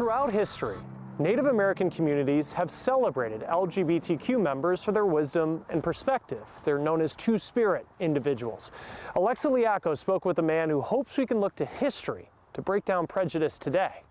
Throughout history, Native American communities have celebrated LGBTQ members for their wisdom and perspective. They're known as two-spirit individuals. Alexa Liacco spoke with a man who hopes we can look to history to break down prejudice today.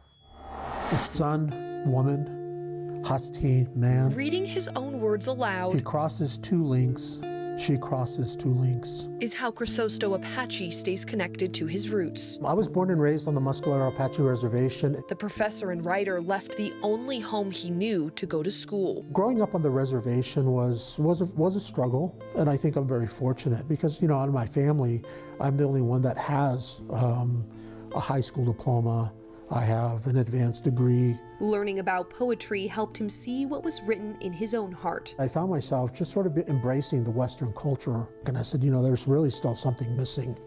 Son, woman, Hasti, man. Reading his own words aloud. He crosses two links. She crosses two links. Is how Crisosto Apache stays connected to his roots. I was born and raised on the Muscalero Apache Reservation. The professor and writer left the only home he knew to go to school. Growing up on the reservation was a struggle, and I think I'm very fortunate because, you know, out of my family, I'm the only one that has a high school diploma. I have an advanced degree. Learning about poetry helped him see what was written in his own heart. I found myself just sort of embracing the Western culture. And I said, you know, there's really still something missing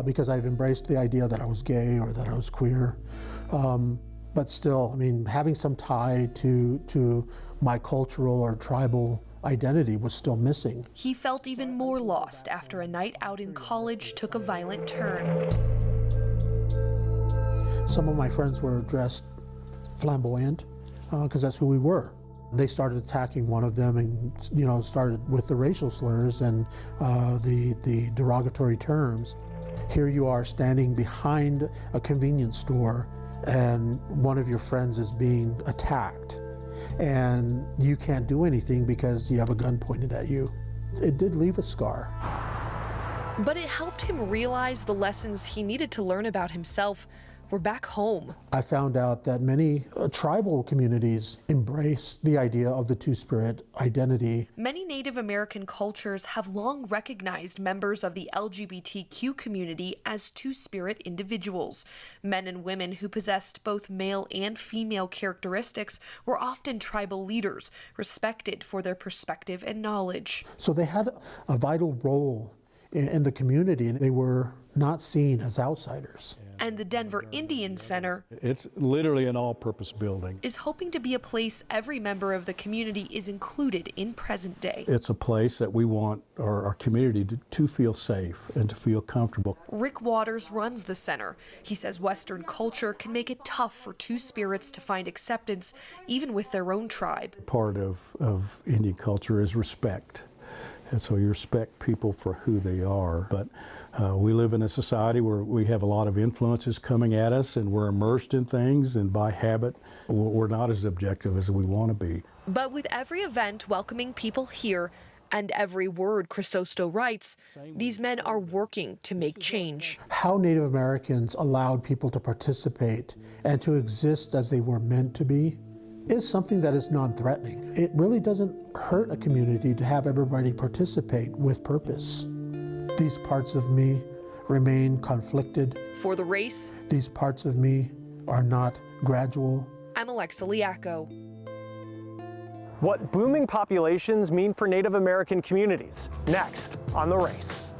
because I've embraced the idea that I was gay or that I was queer. But still, I mean, having some tie to my cultural or tribal identity was still missing. He felt even more lost after a night out in college took a violent turn. Some of my friends were dressed flamboyant because that's who we were. They started attacking one of them and, you know, started with the racial slurs and the derogatory terms. Here you are standing behind a convenience store and one of your friends is being attacked and you can't do anything because you have a gun pointed at you. It did leave a scar. But it helped him realize the lessons he needed to learn about himself were back home. I found out that many tribal communities embrace the idea of the two-spirit identity. Many Native American cultures have long recognized members of the LGBTQ community as two-spirit individuals. Men and women who possessed both male and female characteristics were often tribal leaders, respected for their perspective and knowledge. So they had a vital role in the community, and they were not seen as outsiders. And the Denver Indian Center, it's literally an all-purpose building, is hoping to be a place every member of the community is included in present day. It's a place that we want our community to feel safe and to feel comfortable. Rick Waters runs the center. He says Western culture can make it tough for two spirits to find acceptance, even with their own tribe. Part of Indian culture is respect. And so you respect people for who they are. But we live in a society where we have a lot of influences coming at us and we're immersed in things, and by habit, we're not as objective as we want to be. But with every event welcoming people here and every word Crisosto writes, these men are working to make change. How Native Americans allowed people to participate and to exist as they were meant to be is something that is non-threatening. It really doesn't hurt a community to have everybody participate with purpose. These parts of me remain conflicted. For The Race, these parts of me are not gradual. I'm Alexa Liacco. What booming populations mean for Native American communities, next on The Race.